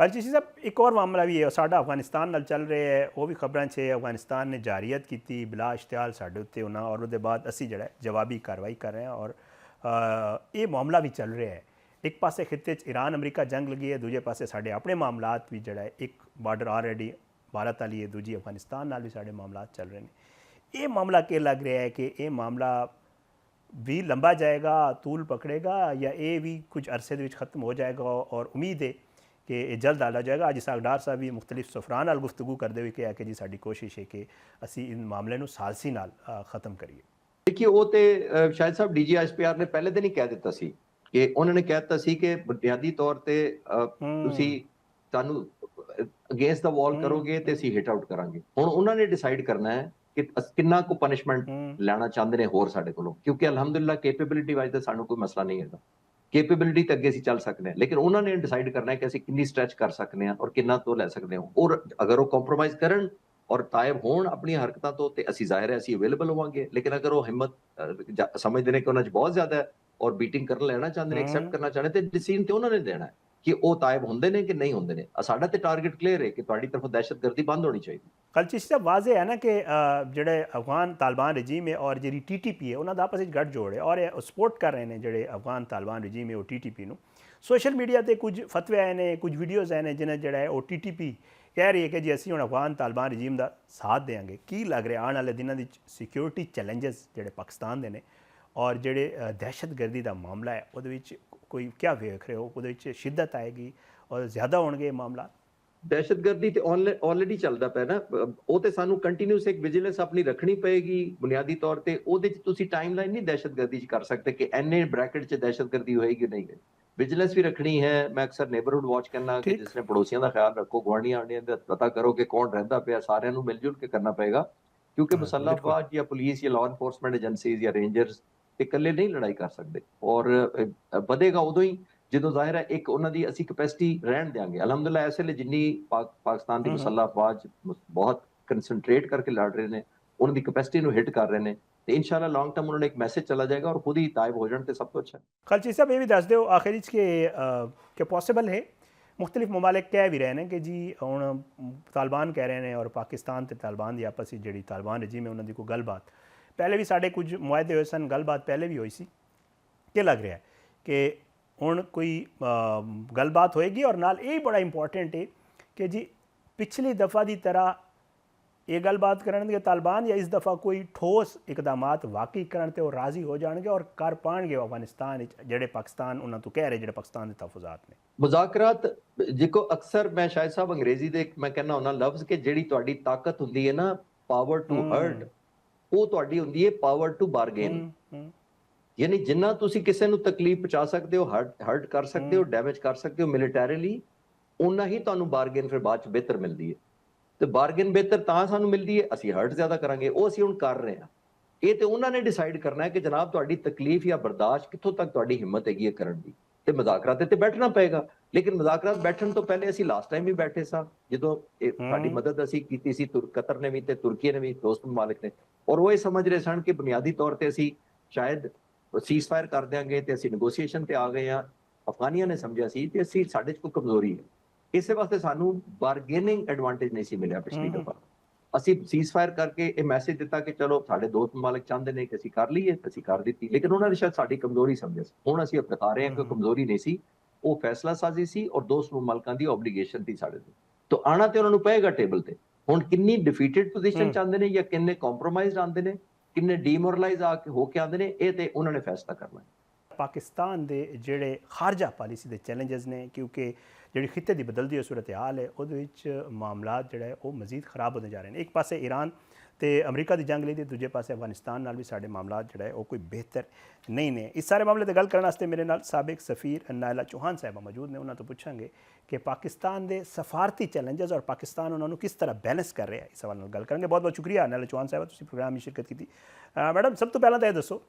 जी साहब एक और मामला भी है साडा अफगानिस्तान नाल चल रहा है, वो भी खबरां 'च है। अफगानिस्तान ने जारियत की बिला इश्तिहाल साडे उत्ते होना और उसके बाद असी जड़ा जवाबी कार्रवाई कर रहे हैं और ये मामला भी चल रहा है। एक पासे खिते ईरान अमरीका जंग लगी है, दूजे पासे साडे अपने मामलात भी जड़ा है, एक बार्डर ऑलरेडी भारत वाली है, दूजी अफगानिस्तान नाल भी साडे मामलात चल रहे हैं। ये मामला के लग रहा है कि ये मामला भी लंबा जाएगा, तूल पकड़ेगा, या ये भी कुछ अरसे दे विच ख़त्म हो जाएगा और उम्मीद है कि ये जल्द आला जाएगा। अज इसाक डार साहब भी मुख्तलिफ सफरान नाल गुफ्तगू करते हुए कहा कि जी साडी कोशिश है कि असी इन मामले नूं सालसी नाल ख़त्म करिए। देखिए वो तो शायद साहब DGISPR ने पहले दिन ही कह दिता सी कि उन्होंने कह दिता सी कि बुनियादी तौर ते ਤੁਸੀਂ ਸਾਨੂੰ ਅਗੇਂਸਟ ਦਾ ਵਾਲ ਕਰੋਗੇ ਤੇ ਅਸੀਂ ਹਿੱਟ ਆਊਟ ਕਰਾਂਗੇ। ਹੁਣ ਉਹਨਾਂ ਨੇ ਡਿਸਾਈਡ ਕਰਨਾ ਹੈ ਕਿ ਕਿੰਨਾ ਕੋ ਪਨਿਸ਼ਮੈਂਟ ਲੈਣਾ ਚਾਹੁੰਦੇ ਨੇ ਹੋਰ ਸਾਡੇ ਕੋਲੋਂ, ਕਿਉਂਕਿ ਅਲਹਮਦੁਲਿਲਾ ਕੈਪੇਬਿਲਿਟੀ ਵਾਈਜ਼ ਤਾਂ ਸਾਨੂੰ ਕੋਈ ਮਸਲਾ ਨਹੀਂ ਹੈਗਾ। ਕੈਪੇਬਿਲਿਟੀ ਤੇ ਅੱਗੇ ਅਸੀਂ ਚੱਲ ਸਕਦੇ ਹਾਂ, ਲੇਕਿਨ ਉਹਨਾਂ ਨੇ ਡਿਸਾਈਡ ਕਰਨਾ ਹੈ ਕਿ ਅਸੀਂ ਕਿੰਨੀ ਸਟ੍ਰੈਚ ਕਰ ਸਕਦੇ ਹਾਂ ਔਰ ਕਿੰਨਾ ਤੋਂ ਲੈ ਸਕਦੇ ਹਾਂ। ਔਰ ਅਗਰ ਉਹ ਕੰਪਰੋਮਾਈਜ਼ ਕਰਨ ਔਰ ਤਾਇਬ ਹੋਣ ਆਪਣੀਆਂ ਹਰਕਤਾਂ ਤੋਂ ਤੇ ਅਸੀਂ ਜ਼ਾਹਿਰ ਹੈ ਅਸੀਂ ਅਵੇਲੇਬਲ ਹੋਵਾਂਗੇ। ਲੇਕਿਨ ਅਗਰ ਉਹ ਹਿੰਮਤ ਸਮਝਦੇ ਨੇ ਕਿ ਉਹਨਾਂ 'ਚ ਬਹੁਤ ਜ਼ਿਆਦਾ ਹੈ ਔਰ ਬੀਟਿੰਗ ਕਰਨ ਲੈਣਾ ਚਾਹੁੰਦੇ ਨੇ, ਐਕਸੈਪਟ ਕਰਨਾ ਚਾਹੁੰਦੇ, ਤੇ ਡਿਸੀਜਨ ਤੇ ਉਹਨਾਂ ਨੇ ਦੇਣਾ ਹੈ ਕਿ ਉਹ ਤਾਇਬ ਹੁੰਦੇ ਨੇ ਕਿ नहीं ਹੁੰਦੇ ਨੇ। ਸਾਡਾ ਤੇ ਟਾਰਗੇਟ ਕਲੀਅਰ ਹੈ ਕਿ ਤੁਹਾਡੀ ਤਰਫੋਂ ਦਹਿਸ਼ਤਗਰਦੀ ਬੰਦ ਹੋਣੀ ਚਾਹੀਦੀ। खलची साहब वाजे है ना कि जेडे अफगान तालिबान रजीम है और जी TTP है उन्होंने आपस में गठ जोड़ है और सपोर्ट कर रहे हैं जेडे अफगान तालिबान रजीम है वो TTP नूं। सोशल मीडिया ते कुछ फतवे आए ने, कुछ वीडियोज़ आए ने जिन्हें जड़ा है वो TTP कह रही है कि जी असी हुण अफगान तालिबान रजीम का साथ देंगे। की लग रहा आने वाले दिनों की सिक्योरिटी चैलेंजेस जेडे पाकिस्तान के ने और जेडे दहशतगर्दी का मामला है वो कोई क्या वेख रहे हो, वो शिद्दत आएगी और ज़्यादा होणगे मामला? ਦਹਿਸ਼ਤਗਰਦੀ ਤੇ ਆਲਰੇਡੀ ਚੱਲਦਾ ਪਿਆ ਨਾ, ਉਹ ਤੇ ਸਾਨੂੰ ਕੰਟੀਨਿਊਸ ਇੱਕ ਵਿਜੀਲੈਂਸ ਆਪਣੀ ਰੱਖਣੀ ਪਏਗੀ ਬੁਨਿਆਦੀ ਤੌਰ ਤੇ। ਉਹਦੇ ਚ ਤੁਸੀਂ ਟਾਈਮਲਾਈਨ ਨਹੀਂ ਦਹਿਸ਼ਤਗਰਦੀ ਚ ਕਰ ਸਕਦੇ ਕਿ ਐਨੇ ਬ੍ਰੈਕਟ ਚ ਦਹਿਸ਼ਤਗਰਦੀ ਹੋਏਗੀ ਨਹੀਂ ਹੋਏਗੀ। ਵਿਜੀਲੈਂਸ ਵੀ ਰੱਖਣੀ ਹੈ। ਮੈਂ ਅਕਸਰ ਨੇਬਰਹੁੱਡ ਵਾਚ ਕਰਨਾ ਕਿ ਜਿਸ ਨੇ ਪੜੋਸੀਆਂ ਦਾ ਖਿਆਲ ਰੱਖੋ, ਗੁਆਂਢੀਆਂ ਆਂਢੀਆਂ ਦਾ ਪਤਾ ਕਰੋ ਕਿ ਕੌਣ ਰਹਿੰਦਾ ਪਿਆ, ਸਾਰਿਆਂ ਨੂੰ ਮਿਲ ਜੁਲ ਕੇ ਕਰਨਾ ਪਏਗਾ, ਕਿਉਂਕਿ ਮੁਸੱਲਹ ਅਫਵਾਜ ਜਾਂ ਪੁਲਿਸ ਜਾਂ ਲਾਅ ਇਨਫੋਰਸਮੈਂਟ ਏਜੰਸੀਜ਼ ਜਾਂ ਰੇਂਜਰਸ ਇਕੱਲੇ ਨਹੀਂ ਲੜਾਈ ਕਰ ਸਕਦੇ। ਔਰ ਵਧੇਗਾ ਉਦੋਂ ਹੀ ਜਦੋਂ ਜ਼ਾਹਿਰ ਹੈ ਇੱਕ ਉਹਨਾਂ ਦੀ ਅਸੀਂ ਕੈਪੈਸਿਟੀ ਰਹਿਣ ਦਿਆਂਗੇ। ਅਲਹਮਦੁਲਿਲਾ ਇਸ ਵੇਲੇ ਜਿੰਨੀ ਪਾਕਿਸਤਾਨ ਦੀ ਮੁਸੱਲਹ ਅਫਵਾਜ ਬਹੁਤ ਕੰਸੈਂਟਰੇਟ ਕਰਕੇ ਲੜ ਰਹੇ ਨੇ, ਉਹਨਾਂ ਦੀ ਕੈਪੈਸਿਟੀ ਨੂੰ ਹਿੱਟ ਕਰ ਰਹੇ ਨੇ, ਤੇ ਇਨਸ਼ਾਅੱਲਾ ਲੌਂਗ ਟਰਮ ਉਹਨਾਂ ਨੂੰ ਇੱਕ ਮੈਸੇਜ ਚਲਾ ਜਾਏਗਾ ਔਰ ਖੁਦ ਹੀ ਤਾਇਬ ਹੋ ਜਾਣ ਤੇ ਸਭ ਤੋਂ ਅੱਛਾ। खलची साहब ये भी दस दो आखिर कि पॉसिबल है मुख्तलिफ ममालिक कह भी रहे हैं कि जी हूँ तालिबान कह रहे हैं और पाकिस्तान तो तालिबान की आपस में जी तालिबान रजीम है उन्होंने कोई गलबात पहले भी साढ़े कुछ मुआहदे हुए सन, गलबात पहले भी हुई सी। क्या लग रहा है कि हुण कोई गलबात होएगी? और नाल ये बड़ा इंपॉर्टेंट है कि जी पिछली दफ़ा की तरह ये गलबात करनगे तालिबान या इस दफ़ा कोई ठोस इकदामात वाकई करन ते वो राज़ी हो जाएंगे और कर पाएंगे अफगानिस्तान जेडे पाकिस्तान उन्होंने तो कह रहे जेडे पाकिस्तान के तहफुजात ने मुज़ाकरात जिको अक्सर मैं शायद साहब अंग्रेजी दे मैं कहना होना लफ्ज़ कि जेड़ी तुहाडी ताकत हुंदी है ना पावर टू हर्ट, वो तुहाडी हुंदी है पावर टू बारगेन। यानी जिन्ना तुसी किसी ਨੂੰ ਤਕਲੀਫ ਪਹੁੰਚਾ ਸਕਦੇ ਹੋ, ਹਰਟ ਕਰ ਸਕਦੇ ਹੋ, ਡੈਮੇਜ ਕਰ ਸਕਦੇ ਹੋ ਮਿਲੀਟੈਰੀਲੀ, ਉਨਾ ਹੀ ਤੁਹਾਨੂੰ ਬਾਰਗੇਨ ਫਿਰ ਬਾਅਦ ਚ ਬਿਹਤਰ ਮਿਲਦੀ ਹੈ। ਤੇ ਬਾਰਗੇਨ ਬਿਹਤਰ ਤਾਂ ਸਾਨੂੰ ਮਿਲਦੀ ਹੈ ਅਸੀਂ ਹਰਟ ਜ਼ਿਆਦਾ ਕਰਾਂਗੇ, ਉਹ ਅਸੀਂ ਹੁਣ ਕਰ ਰਹੇ ਹਾਂ। ਇਹ ਤੇ ਉਹਨਾਂ ਨੇ ਡਿਸਾਈਡ ਕਰਨਾ ਹੈ ਕਿ ਜਨਾਬ ਤੁਹਾਡੀ ਤਕਲੀਫ ਜਾਂ ਬਰਦਾਸ਼ਤ ਕਿੱਥੋਂ ਤੱਕ ਤੁਹਾਡੀ ਹਿੰਮਤ ਹੈਗੀ ਹੈ ਕਰਨ ਦੀ, ਤੇ ਮੁਜ਼ਾਕਰਾਤ ਤੇ ਬੈਠਣਾ ਪਏਗਾ। ਲੇਕਿਨ ਮੁਜ਼ਾਕਰਾਤ ਬੈਠਣ ਤੋਂ ਪਹਿਲੇ ਅਸੀਂ ਲਾਸਟ ਟਾਈਮ ਵੀ ਬੈਠੇ ਸਾਂ ਜਦੋਂ ਸਾਡੀ ਮਦਦ ਅਸੀਂ ਕੀਤੀ ਸੀ ਕਤਰ ਨੇ ਵੀ ਤੇ ਤੁਰਕੀ ਨੇ ਵੀ, ਦੋਸਤ ਮਮਾਲਿਕ ਨੇ, ਔਰ ਉਹ ਇਹ ਸਮਝ ਰਹੇ ਸਨ ਕਿ ਬੁਨਿਆਦੀ ਤੌਰ ਤੇ ਅਸੀਂ ਸ਼ਾਇਦ ਸੀਜ਼ ਫਾਇਰ ਕਰ ਦਿਆਂਗੇ ਤੇ ਅਸੀਂ ਨੈਗੋਸ਼ੀਏਸ਼ਨ ਤੇ ਆ ਗਏ ਆ। ਅਫਗਾਨੀਆਂ ਨੇ ਸਮਝਿਆ ਸੀ ਤੇ ਅਸੀਂ ਸਾਡੇ 'ਚ ਕੋਈ ਕਮਜ਼ੋਰੀ ਹੈ, ਇਸੇ ਵਾਸਤੇ ਸਾਨੂੰ ਬਾਰਗੇਨਿੰਗ ਐਡਵਾਂਟੇਜ ਨਹੀਂ ਸੀ ਮਿਲਿਆ ਪਿਛਲੀ ਦਫਾ। ਅਸੀਂ ਸੀਜ਼ ਫਾਇਰ ਕਰਕੇ ਇਹ ਮੈਸੇਜ ਦਿੱਤਾ ਕਿ ਚਲੋ ਸਾਡੇ ਦੋਸਤ ਮਮਾਲਿਕ ਚਾਹੁੰਦੇ ਨੇ ਕਿ ਅਸੀਂ ਕਰ ਲਈਏ, ਅਸੀਂ ਕਰ ਦਿੱਤੀ, ਲੇਕਿਨ ਉਹਨਾਂ ਨੇ ਸ਼ਾਇਦ ਸਾਡੀ ਕਮਜ਼ੋਰੀ ਸਮਝਿਆ ਸੀ। ਹੁਣ ਅਸੀਂ ਦਿਖਾ ਰਹੇ ਹਾਂ ਕਿ ਕਮਜ਼ੋਰੀ ਨਹੀਂ ਸੀ, ਉਹ ਫੈਸਲਾ ਸਾਜ਼ੀ ਸੀ ਔਰ ਦੋਸਤ ਮਮਾਲਿਕਾਂ ਦੀ ਓਬਲੀਗੇਸ਼ਨ ਸੀ ਸਾਡੇ ਤੇ। ਤਾਂ ਆਣਾ ਤੇ ਉਹਨਾਂ ਨੂੰ ਪਏਗਾ ਟੇਬਲ ਤੇ। ਹੁਣ ਕਿੰਨੀ ਡਿਫੀਟਡ ਪੋਜੀਸ਼ਨ ਚਾਹੁੰਦੇ ਨੇ ਜਾਂ ਕਿੰਨੇ ਕੰਪਰੋਮਾਈਜ਼ਡ ਆਉਂਦੇ ਨੇ, ਕਿੰਨੇ ਡੀਮੋਰਲਾਈਜ਼ ਹੋ ਕੇ ਆਉਂਦੇ ਨੇ, ਇਹ ਤੇ ਉਹਨਾਂ ਨੇ ਫੈਸਲਾ ਕਰਨਾ ਹੈ। पाकिस्तान के जेडे खारजा पॉलिसी के चैलेंजेस ने, क्योंकि जी खिते की बदलती हुई सूरत हाल है वो मामलात जोड़ा है वो मजीद खराब होते जा रहे हैं। एक पासे ईरान तो अमरीका की जंग लई, दूजे पासे अफगानिस्तान नाल भी साढ़े मामलात जोड़ा है वो कोई बेहतर नहीं ने। इस सारे मामले की गल करने वास्ते मेरे नाल साबिक सफ़ीर नायला चौहान साहबा मौजूद ने, उन्होंने तो पूछांगे कि पाकिस्तान के सफारती चैलेंजेस और पाकिस्तान उन्होंने किस तरह बैलेंस कर रहा है। इस हवाले गल करेंगे। बहुत बहुत शुक्रिया नायला चौहान साहबा, तुसीं प्रोग्राम में शिरकत की। मैडम सब तो पहला तो यह दसो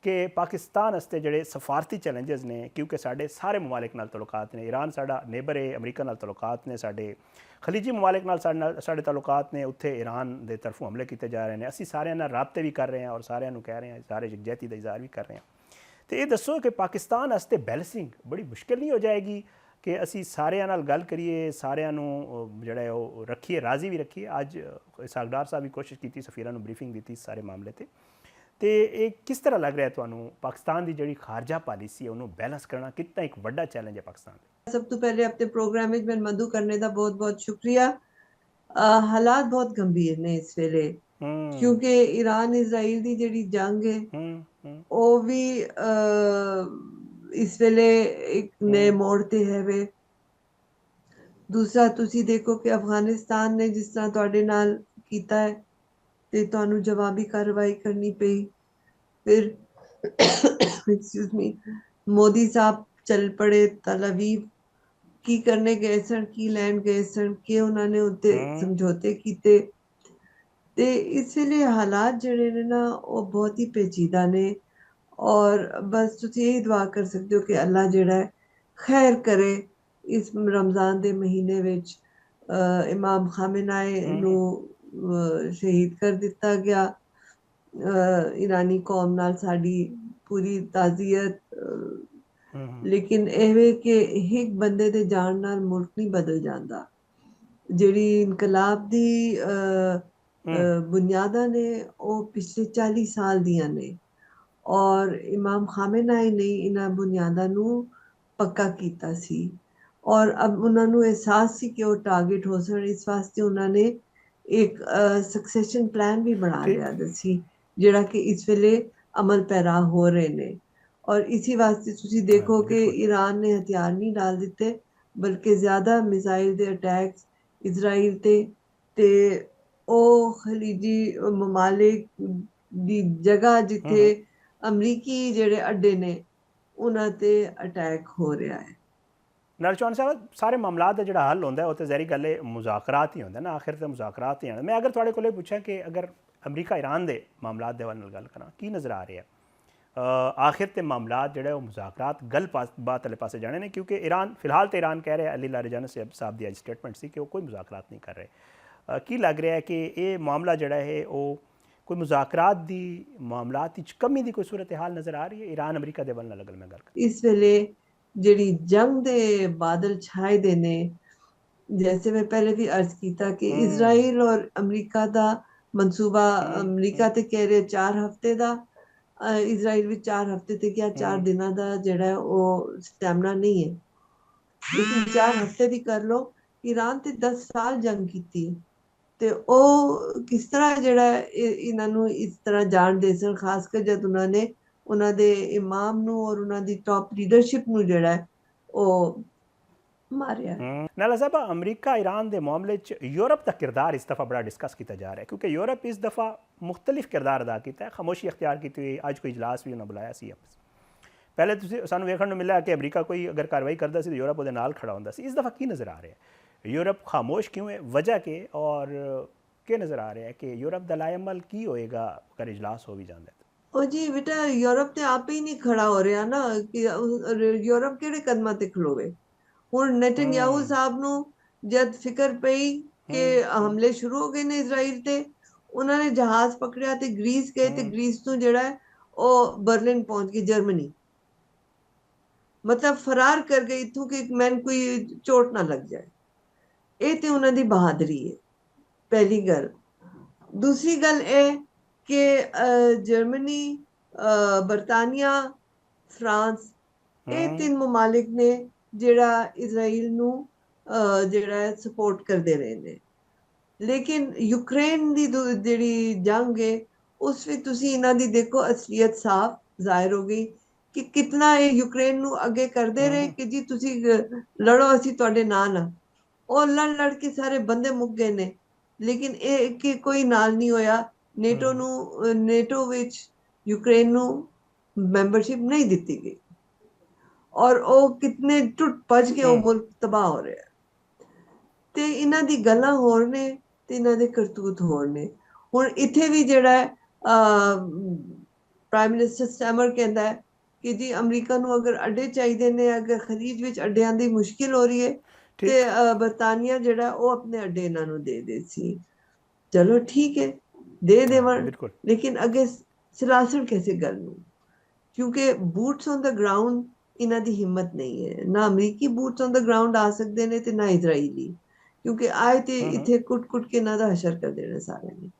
कि पाकिस्तान वास्ते जोड़े सफारती चैलेंजेस ने, क्योंकि साढ़े सारे ममालिक नाल तल्लुकात ने, ईरान साड़ा नेबर है, अमरीका नाल तल्लुकात ने, साढ़े खलीजी ममालिक नाल साढ़े तल्लुकात ने, उत्थे ईरान के तरफों हमले किए जा रहे हैं, असी सारे नाल राबते भी कर रहे हैं और सारे कह रहे हैं, सारे यकजहती का इजहार भी कर रहे हैं। तो ये दसो कि पाकिस्तान वास्ते बैलेंसिंग बड़ी मुश्किल नहीं हो जाएगी ਕਿ ਅਸੀਂ ਸਾਰਿਆਂ ਨਾਲ ਗੱਲ ਕਰੀਏ, ਸਾਰਿਆਂ ਨੂੰ ਜਿਹੜਾ ਹੈ ਉਹ ਰੱਖੀਏ, ਰਾਜ਼ੀ ਵੀ ਰੱਖੀਏ। ਅੱਜ ਇਸਾਕਡਾਰ ਸਾਹਿਬ ਵੀ ਕੋਸ਼ਿਸ਼ ਕੀਤੀ, ਸਫੀਰਾਂ ਨੂੰ ਬਰੀਫਿੰਗ ਦਿੱਤੀ ਸਾਰੇ ਮਾਮਲੇ ਤੇ ਇਹ ਕਿਸ ਤਰ੍ਹਾਂ ਲੱਗ ਰਿਹਾ ਤੁਹਾਨੂੰ ਪਾਕਿਸਤਾਨ ਦੀ ਜਿਹੜੀ ਖਾਰਜਾ ਪਾਲਿਸੀ ਹੈ ਉਹਨੂੰ ਬੈਲੈਂਸ ਕਰਨਾ ਕਿੰਨਾ ਇੱਕ ਵੱਡਾ ਚੈਲੰਜ ਹੈ ਪਾਕਿਸਤਾਨ ਲਈ? ਸਭ ਤੋਂ ਪਹਿਲੇ ਆਪਣੇ ਪ੍ਰੋਗਰਾਮ ਵਿੱਚ ਮੈਂ ਮਧੂ ਕਰਨੇ ਦਾ ਬਹੁਤ ਬਹੁਤ ਸ਼ੁਕਰੀਆ। ਹਾਲਾਤ ਬਹੁਤ ਗੰਭੀਰ ਨੇ ਇਸ ਵੇਲੇ, ਕਿਉਂਕਿ ਈਰਾਨ ਇਜ਼ਰਾਈਲ ਦੀ ਜਿਹੜੀ ਜੰਗ ਹੈ ਉਹ ਵੀ ਇਸ ਵੇਲੇ ਇੱਕ ਨਏ ਮੋੜ ਤੇ ਹੈ ਵੇ। ਦੂਸਰਾ ਤੁਸੀਂ ਦੇਖੋ ਕਿ ਅਫਗਾਨਿਸਤਾਨ ਨੇ ਜਿਸ ਤਰ੍ਹਾਂ ਤੁਹਾਡੇ ਨਾਲ ਕੀਤਾ ਹੈ ਤੇ ਤੁਹਾਨੂੰ ਜਵਾਬੀ ਕਾਰਵਾਈ ਕਰਨੀ ਪਈ। ਫਿਰ ਐਕਸਕਿਊਜ਼ ਮੀ, ਮੋਦੀ ਸਾਹਿਬ ਚੱਲ ਪੜੇ ਤਲ ਅਵੀਵ। ਕੀ ਕਰਨੇ ਗਏ ਸਨ, ਕੀ ਲੈਣ ਗਏ ਸਨ, ਕਿ ਉਹਨਾਂ ਨੇ ਉੱਤੇ ਸਮਝੌਤੇ ਕੀਤੇ। ਤੇ ਇਸ ਵੇਲੇ ਹਾਲਾਤ ਜਿਹੜੇ ਨੇ ਨਾ ਉਹ ਬਹੁਤ ਹੀ ਪੇਚੀਦਾ ਨੇ, ਔਰ ਬਸ ਤੁਸੀਂ ਇਹ ਦੁਆ ਕਰ ਸਕਦੇ ਹੋ ਕਿ ਅੱਲਾ ਜਿਹੜਾ ਹੈ ਖੈਰ ਕਰੇ। ਇਸ ਰਮਜ਼ਾਨ ਦੇ ਮਹੀਨੇ ਵਿੱਚ ਇਮਾਮ ਖਾਮੇਨਾਈ ਨੂੰ ਸ਼ਹੀਦ ਕਰ ਦਿੱਤਾ ਗਿਆ। ਈਰਾਨੀ ਕੌਮ ਨਾਲ ਸਾਡੀ ਪੂਰੀ ਤਾਜ਼ੀਅਤ, ਲੇਕਿਨ ਇਹ ਵੇ ਕਿ ਇੱਕ ਬੰਦੇ ਦੇ ਜਾਣ ਨਾਲ ਮੁਲਕ ਨਹੀਂ ਬਦਲ ਜਾਂਦਾ। ਜਿਹੜੀ ਇਨਕਲਾਬ ਦੀ ਬੁਨਿਆਦਾਂ ਨੇ ਉਹ ਪਿਛਲੇ 40 ਸਾਲ ਦੀਆਂ ਨੇ, ਔਰ ਇਮਾਮ ਖਾਮੇਨਾਈ ਨੇ ਇਹਨਾਂ ਬੁਨਿਆਦਾਂ ਨੂੰ ਪੱਕਾ ਕੀਤਾ ਸੀ। ਔਰ ਅਬ ਉਹਨਾਂ ਨੂੰ ਅਹਿਸਾਸ ਸੀ ਕਿ ਉਹ ਟਾਰਗੇਟ ਹੋ ਸਕਣ, ਇਸ ਵਾਸਤੇ ਉਹਨਾਂ ਨੇ ਇੱਕ ਸਕਸੈਸ਼ਨ ਪਲਾਨ ਵੀ ਬਣਾ ਲਿਆ ਸੀ, ਜਿਹੜਾ ਕਿ ਇਸ ਵੇਲੇ ਅਮਲ ਪੈਰਾ ਹੋ ਰਹੇ ਨੇ। ਔਰ ਇसी ਵਾਸਤੇ ਤੁਸੀਂ ਦੇਖੋ ਕਿ ਈਰਾਨ ਨੇ ਹਥਿਆਰ ਨਹੀਂ ਡਾਲ ਦਿੱਤੇ, ਬਲਕਿ ਜ਼ਿਆਦਾ ਮਿਜ਼ਾਈਲ ਦੇ ਅਟੈਕਸ ਇਜ਼ਰਾਈਲ ਤੇ ਉਹ ਖਲੀਜੀ ਮਮਾਲਿਕ ਦੀ ਜਗ੍ਹਾ ਜਿੱਥੇ ਅਮਰੀਕੀ ਜਿਹੜੇ ਅੱਡੇ ਨੇ ਉਹਨਾਂ ਤੇ ਅਟੈਕ ਹੋ ਰਿਹਾ ਹੈ। ਨਾਲ ਚੌਹਾਨ ਸਾਹਿਬ, ਸਾਰੇ ਮਾਮਲਾਤ ਦਾ ਜਿਹੜਾ ਹੱਲ ਹੁੰਦਾ ਉਹ ਤਾਂ ਜ਼ਾਹਿਰ ਗੱਲ ਹੈ ਮੁਜ਼ਾਕਰਾਤ ਹੀ ਹੁੰਦਾ ਨਾ, ਆਖਿਰ ਤੇ ਮੁਜ਼ਾਕਰਾਤ ਹੀ ਆਉਂਦਾ। ਮੈਂ ਅਗਰ ਤੁਹਾਡੇ ਕੋਲ ਪੁੱਛਾਂ ਕਿ ਅਗਰ ਅਮਰੀਕਾ ਈਰਾਨ ਦੇ ਮਾਮਲਾਤ ਦੇ ਨਾਲ ਗੱਲ ਕਰਾਂ, ਕੀ ਨਜ਼ਰ ਆ ਰਿਹਾ ਆਖਿਰ ਤੇ ਮਾਮਲਾਤ ਜਿਹੜੇ ਉਹ ਮੁਜ਼ਾਕਰਾਤ ਗੱਲਬਾਤ ਵਾਲੇ ਪਾਸੇ ਜਾਣੇ ਨੇ? ਕਿਉਂਕਿ ਈਰਾਨ ਫਿਲਹਾਲ ਤੇ ਈਰਾਨ ਕਹਿ ਰਿਹਾ, ਅਲੀ ਲਾਰੀਜਾਨੀ ਸਾਹਿਬ ਦੀ ਅੱਜ ਸਟੇਟਮੈਂਟ ਸੀ ਕਿ ਉਹ ਕੋਈ ਮੁਜ਼ਾਕਰਾਤ ਨਹੀਂ ਕਰ ਰਹੇ। ਕੀ ਲੱਗ ਰਿਹਾ ਹੈ ਕਿ ਇਹ ਮਾਮਲਾ ਜਿਹੜਾ ਹੈ ਉਹ ਕੋਈ ਮੁਜ਼ਾਕਰਾਤ ਦੀ ਮਾਮਲਾਤ ਵਿੱਚ ਕਮੀ ਦੀ ਕੋਈ ਸੂਰਤ ਹਾਲ ਨਜ਼ਰ ਆ ਰਹੀ ਹੈ ਈਰਾਨ ਅਮਰੀਕਾ ਦੇ ਵੱਲ ਨਾਲ? ਅਗਰ ਮੈਂ ਗੱਲ ਕਰਾਂ ਇਸ ਵੇਲੇ ਜਿਹੜੀ ਜੰਗ ਦੇ ਬਾਦਲ ਛਾਏ ਦੇ ਨੇ, ਜੈਸੇ ਮੈਂ ਪਹਿਲੇ ਵੀ अर्ज ਕੀਤਾ ਕਿ ਇਜ਼ਰਾਈਲ ਔਰ ਅਮਰੀਕਾ ਦਾ ਮਨਸੂਬਾ, ਅਮਰੀਕਾ ਤੇ ਕਹਿ ਰਹੇ 4 ਹਫ਼ਤੇ ਦਾ, ਇਜ਼ਰਾਈਲ ਵਿੱਚ 4 ਹਫ਼ਤੇ ਤੇ ਕਿਹਾ 4 ਦਿਨਾਂ ਦਾ ਜਿਹੜਾ ਉਹ ਸਟੈਮਨਾ ਨਹੀਂ ਹੈ। ਲੇਕਿਨ 4 ਹਫ਼ਤੇ ਦੀ ਕਰ ਲੋ। ਈਰਾਨ ਤੇ 10 ਸਾਲ ਜੰਗ ਕੀਤੀ ਹੈ ਤੇ ਉਹ ਕਿਸ ਤਰ੍ਹਾਂ ਜਿਹੜਾ ਇਹਨਾਂ ਨੂੰ ਇਸ ਤਰ੍ਹਾਂ ਜਾਣ ਦੇ ਸਨ, ਖਾਸ ਕਰ ਜਦ ਉਹਨਾਂ ਨੇ ਉਹਨਾਂ ਦੇ ਇਮਾਮ ਨੂੰ ਔਰ ਉਹਨਾਂ ਦੀ ਟੌਪ ਲੀਡਰਸ਼ਿਪ ਨੂੰ ਜਿਹੜਾ ਉਹ ਮਾਰਿਆ। ਨਾਲਾ ਸਾਹਿਬ, ਅਮਰੀਕਾ ਈਰਾਨ ਦੇ ਮਾਮਲੇ 'ਚ ਯੂਰਪ ਦਾ ਕਿਰਦਾਰ ਇਸ ਦਫਾ ਬੜਾ ਡਿਸਕਸ ਕੀਤਾ ਜਾ ਰਿਹਾ, ਕਿਉਂਕਿ ਯੂਰਪ ਇਸ ਦਫਾ ਮੁਖਤਲਿਫ ਕਿਰਦਾਰ ਅਦਾ ਕੀਤਾ ਹੈ, ਖਾਮੋਸ਼ੀ ਅਖਤਿਆਰ ਕੀਤੀ ਹੋਈ। ਅੱਜ ਕੋਈ ਇਜਲਾਸ ਵੀ ਉਹਨਾਂ ਬੁਲਾਇਆ ਸੀ। ਪਹਿਲੇ ਤੁਸੀਂ ਸਾਨੂੰ ਵੇਖਣ ਨੂੰ ਮਿਲਿਆ ਕਿ ਅਮਰੀਕਾ ਕੋਈ ਅਗਰ ਕਾਰਵਾਈ ਕਰਦਾ ਸੀ ਤਾਂ ਯੂਰਪ ਉਹਦੇ ਨਾਲ ਖੜਾ ਹੁੰਦਾ ਸੀ। ਇਸ ਦਫਾ ਕੀ ਨਜ਼ਰ ਆ ਰਿਹਾ ਹੈ? ਯੂਰਪ ਖਾਮੋਸ਼ ਕਿਉਂ ਹੈ? ਵਜ੍ਹਾ ਕੀ? ਔਰ ਕੀ ਨਜ਼ਰ ਆ ਰਿਹਾ ਹੈ ਕਿ ਯੂਰਪ ਦਾ ਲਾਇਮਲ ਕੀ ਹੋਏਗਾ ਅਗਰ ਇਜਲਾਸ ਹੋ ਵੀ ਜਾਂਦਾ? ਉਹ ਜੀ ਬੇਟਾ, ਯੂਰਪ ਤੇ ਆਪ ਹੀ ਨਹੀਂ ਖੜਾ ਹੋ ਰਿਹਾ ਨਾ, ਕਿ ਯੂਰਪ ਕਿਹੜੇ ਕਦਮਾਂ ਤੇ ਖਲੋਵੇ। ਹੁਣ ਨੇਤਨਯਾਹੂ ਸਾਹਿਬ ਨੂੰ ਜਦ ਫਿਕਰ ਪਈ ਕਿ ਹਮਲੇ ਸ਼ੁਰੂ ਹੋ ਗਏ ਨੇ ਇਜ਼ਰਾਈਲ ਤੇ, ਉਹਨਾਂ ਨੇ ਜਹਾਜ਼ ਪਕੜਿਆ ਤੇ ਗ੍ਰੀਸ ਗਏ ਤੇ ਗ੍ਰੀਸ ਤੋਂ ਜਿਹੜਾ ਉਹ ਬਰਲਿਨ ਪਹੁੰਚ ਗਏ, ਜਰਮਨੀ। ਮਤਲਬ ਫਰਾਰ ਕਰ ਗਏ ਇਥੋਂ ਕਿ ਮੈਨੂੰ ਕੋਈ ਚੋਟ ਨਾ ਲੱਗ ਜਾਏ। ਇਹ ਤੇ ਉਹਨਾਂ ਦੀ ਬਹਾਦਰੀ ਹੈ, ਪਹਿਲੀ ਗੱਲ। ਦੂਸਰੀ ਗੱਲ ਇਹ ਕਿ ਜਰਮਨੀ, ਬਰਤਾਨੀਆ, ਫਰਾਂਸ, ਇਹ 3 ਮਮਾਲਿਕ ਨੇ ਜਿਹੜਾ ਇਜ਼ਰਾਈਲ ਨੂੰ ਜਿਹੜਾ ਸਪੋਰਟ ਕਰਦੇ ਰਹੇ ਨੇ। ਲੇਕਿਨ ਯੂਕਰੇਨ ਦੀ ਜਿਹੜੀ ਜੰਗ ਹੈ ਉਸ ਵਿੱਚ ਤੁਸੀਂ ਇਹਨਾਂ ਦੀ ਦੇਖੋ ਅਸਲੀਅਤ ਸਾਫ਼ ਜ਼ਾਹਿਰ ਹੋ ਗਈ ਕਿ ਕਿਤਨਾ ਇਹ ਯੂਕਰੇਨ ਨੂੰ ਅੱਗੇ ਕਰਦੇ ਰਹੇ ਕਿ ਜੀ ਤੁਸੀਂ ਲੜੋ, ਅਸੀਂ ਤੁਹਾਡੇ ਨਾਲ ਆ। ਉਹ ਲੜ ਕੇ ਸਾਰੇ ਬੰਦੇ ਮੁੱਕ ਗਏ ਨੇ, ਲੇਕਿਨ ਇਹ ਕਿ ਕੋਈ ਨਾਲ ਨਹੀਂ ਹੋਇਆ। ਨੇਟੋ ਵਿੱਚ ਯੂਕਰੇਨ ਨੂੰ ਮੈਂਬਰਸ਼ਿਪ ਨਹੀਂ ਦਿੱਤੀ ਗਈ, ਔਰ ਉਹ ਕਿਤਨੇ ਟੁੱਟ ਭੱਜ ਕੇ ਉਹ ਮੁਲਕ ਤਬਾਹ ਹੋ ਰਿਹਾ। ਤੇ ਇਹਨਾਂ ਦੀ ਗੱਲਾਂ ਹੋਰ ਨੇ ਤੇ ਇਹਨਾਂ ਦੇ ਕਰਤੂਤ ਹੋਰ ਨੇ। ਹੁਣ ਇੱਥੇ ਵੀ ਜਿਹੜਾ ਪ੍ਰਾਈਮ ਮਿਨਿਸਟਰ ਸਟੈਮਰ ਕਹਿੰਦਾ ਹੈ ਕਿ ਜੀ ਅਮਰੀਕਾ ਨੂੰ ਅਗਰ ਅੱਡੇ ਚਾਹੀਦੇ ਨੇ, ਅਗਰ ਖਲੀਜ ਵਿੱਚ ਅੱਡਿਆਂ ਦੀ ਮੁਸ਼ਕਿਲ ਹੋ ਰਹੀ ਹੈ ਤੇ ਬਰਤਾਨੀਆ ਜਿਹੜਾ ਉਹ ਆਪਣੇ ਅੱਡੇ ਇਹਨਾਂ ਨੂੰ ਦੇ ਸੀ। ਚਲੋ ਠੀਕ ਹੈ, ਦੇ ਦੇਵਣ, ਲੇਕਿਨ ਅੱਗੇ ਸਲਾਸਣ ਕਿਸੇ ਗੱਲ ਨੂੰ, ਕਿਉਂਕਿ ਬੂਟਸ ਔਨ ਦਾ ਗਰਾਊਂਡ ਇਹਨਾਂ ਦੀ ਹਿੰਮਤ ਨਹੀਂ ਹੈ। ਨਾ ਅਮਰੀਕੀ ਬੂਟਸ ਔਨ ਦਾ ਗਰਾਊਂਡ ਆ ਸਕਦੇ ਨੇ ਤੇ ਨਾ ਇਜ਼ਰਾਈਲੀ, ਕਿਉਂਕਿ ਆਏ ਤੇ ਇੱਥੇ ਕੁੱਟ-ਕੁੱਟ ਕੇ ਇਹਨਾਂ ਦਾ ਹਸ਼ਰ ਕਰ ਦੇਣਾ ਸਾਰਿਆਂ ਨੇ।